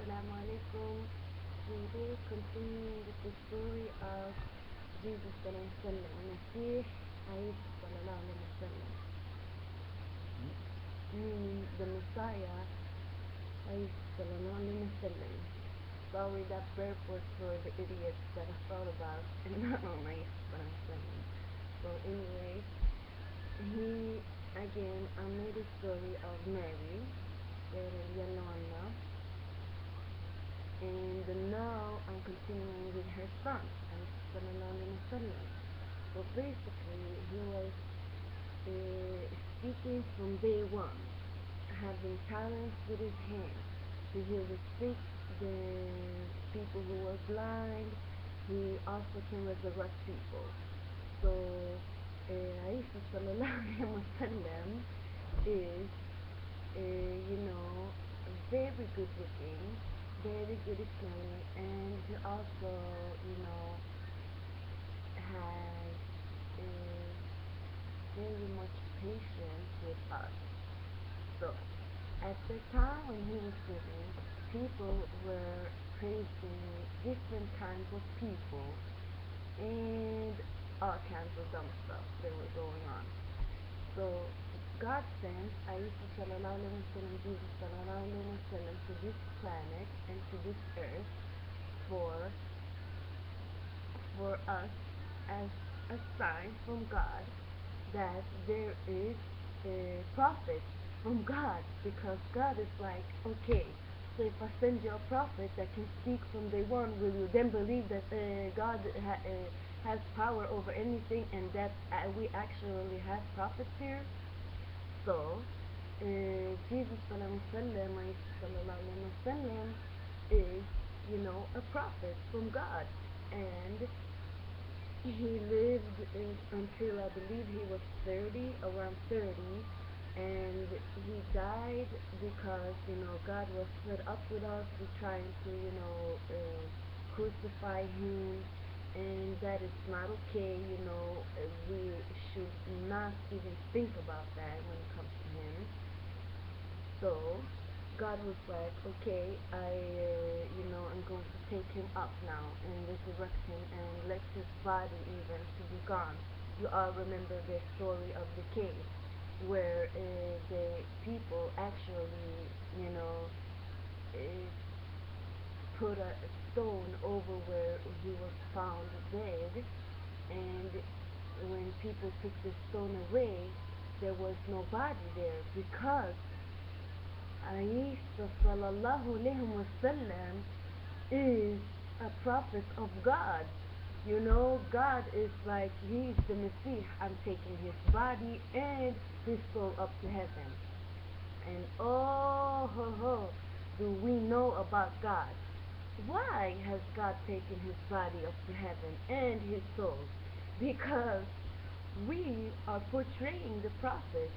Assalamu alaikum. Today, continuing with the story of Jesus sallallahu alaihi wasallam, Masih Aisha sallallahu alaihi wasallam, meaning the Messiah Aisha sallallahu alaihi wasallam. Sorry, that burp was for the idiots that I thought about, and not on Aisha sallallahu alaihi wasallam. So anyway, I made a story of Mary, radiallahu anha. And now I'm continuing with her son, sallallahu alaihi wasallam. So basically, he was speaking from day one, having talents with his hands. He healed the sick, the people who were blind. He also can resurrect people. So Aisha sallallahu alaihi wasallam is, very good looking, very good at smelling, and he also, has very much patience with us. So, at the time when he was living, people were praising different kinds of people and all kinds of dumb stuff that were going on. So, God sent Aisha sallallahu alaihi wasallam, Jesus sallallahu alaihi wasallam, to this planet and to this earth for us as a sign from God that there is a prophet from God, because God is like, okay, so if I send you a prophet that can speak from day one, will you then believe that God has power over anything, and that we actually have prophets here? So, Jesus sallallahu alaihi wasallam is, a prophet from God, and he lived until I believe he was 30, around 30, and he died because, God was fed up with us, with trying to, crucify him, and that is not okay. We should not even think about that when it comes to him. So God was like, okay, I'm going to take him up now and resurrect him and let his body even to be gone. You all remember the story of the cave where the people actually, put a stone over where he was found dead, and when people took the stone away, there was no body there, because Aisha sallallahu alaihi wasallam is a prophet of God. God is like, he's the Messiah. I'm taking his body and his soul up to heaven. And do we know about God? Why has God taken his body up to heaven and his soul? Because we are portraying the prophet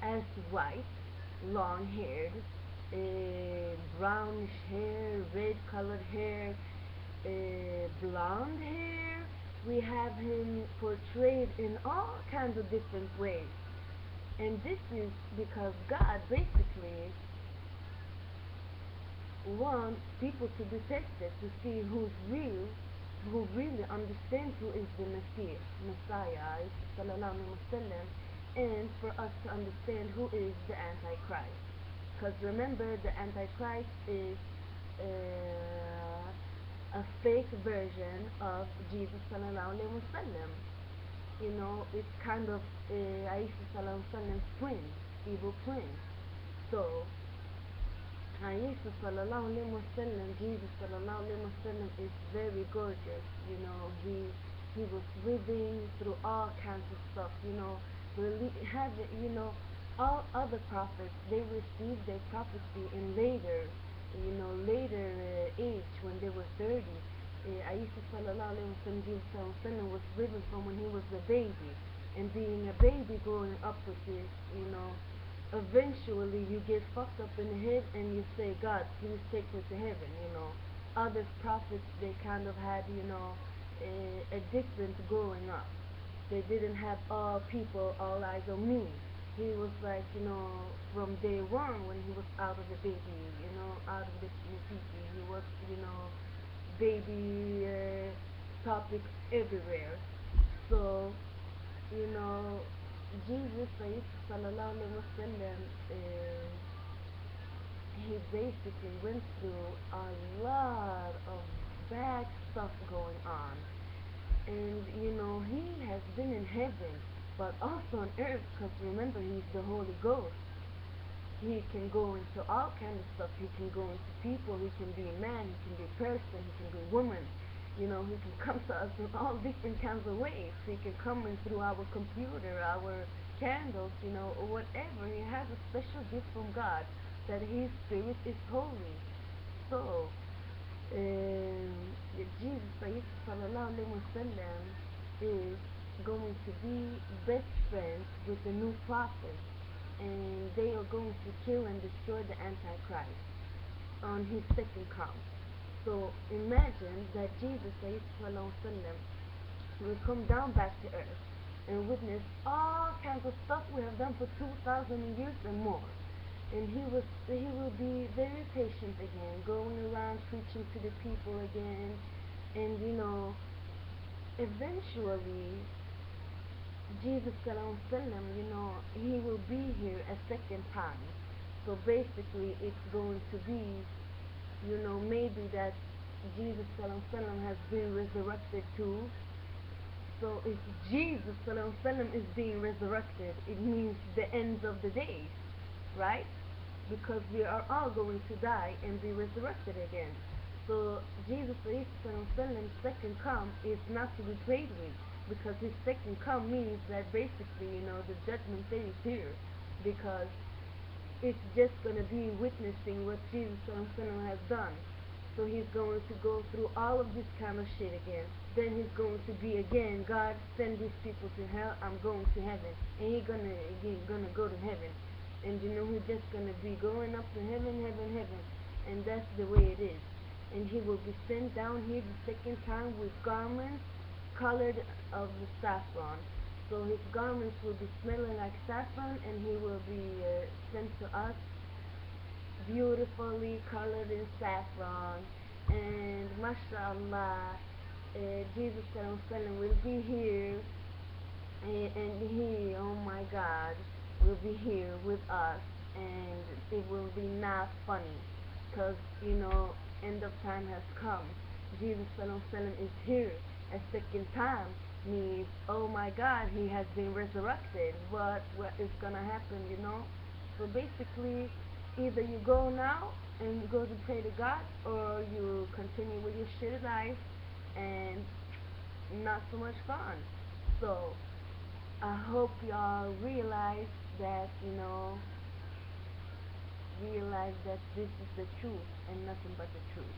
as white, long-haired, brownish hair, red-colored hair, blonde hair. We have him portrayed in all kinds of different ways. And this is because God basically wants people to be tested to see who's real, who really understands who is the Messiah, sallallahu alaihi wasallam, and for us to understand who is the Antichrist. Because remember, the Antichrist is a fake version of Jesus sallallahu alaihi wasallam. It's kind of Aisha sallallahu alaihi wasallam's twin, evil twin. So Aisha sallallahu alaihi wasallam, Jesus sallallahu alaihi wasallam, is very gorgeous. He was living through all kinds of stuff. All other prophets, they received their prophecy in later age, when they were 30. Aisha sallallahu alaihi wasallam, Jesus sallallahu alaihi wasallam, was living from when he was a baby, and being a baby growing up with this, eventually you get fucked up in the head and you say, God, please take me to heaven. Other prophets, they kind of had, a different growing up. They didn't have all people, all eyes on me. He was like, from day one when he was out of the baby, out of the city, he was, baby topics everywhere. So, you know, Jesus, sallallahu alaihi wasallam, he basically went through a lot of bad stuff going on. And, he has been in heaven, but also on earth, because remember, he's the Holy Ghost. He can go into all kinds of stuff. He can go into people. He can be a man. He can be a person. He can be a woman. He can come to us in all different kinds of ways. He can come in through our computer, our candles, or whatever. He has a special gift from God that his spirit is holy. So, Jesus sallallahu alaihi wasallam is going to be best friends with the new prophet, and they are going to kill and destroy the Antichrist on his second come. So imagine that Jesus sallallahu alaihi wasallam will come down back to earth and witness all kinds of stuff we have done for 2,000 years and more. And he will be very patient again, going around preaching to the people again, and eventually Jesus sallam, he will be here a second time. So basically it's going to be, maybe that Jesus sallam has been resurrected too. So if Jesus sallam is being resurrected, it means the end of the days, right? Because we are all going to die and be resurrected again. So Jesus Sallallahu second come is not to be played with, because his second come means that basically, the judgment day is here, because it's just going to be witnessing what Jesus Sallallahu has done. So he's going to go through all of this kind of shit again. Then he's going to be again, God send these people to hell, I'm going to heaven. And he's gonna go to heaven. And he's just gonna be going up to heaven, heaven, heaven. And that's the way it is. And he will be sent down here the second time with garments colored of the saffron. So his garments will be smelling like saffron, and he will be sent to us beautifully colored in saffron. And mashallah, Jesus sallam will be here, and he, oh my God, will be here with us, and it will be not funny, because end of time has come. Jesus sallam is here a second time, means, oh my God, he has been resurrected. What is gonna happen? So basically, either you go now and go to pray to God, or you continue with your shitty life and not so much fun. So I hope y'all realize that realize that this is the truth and nothing but the truth.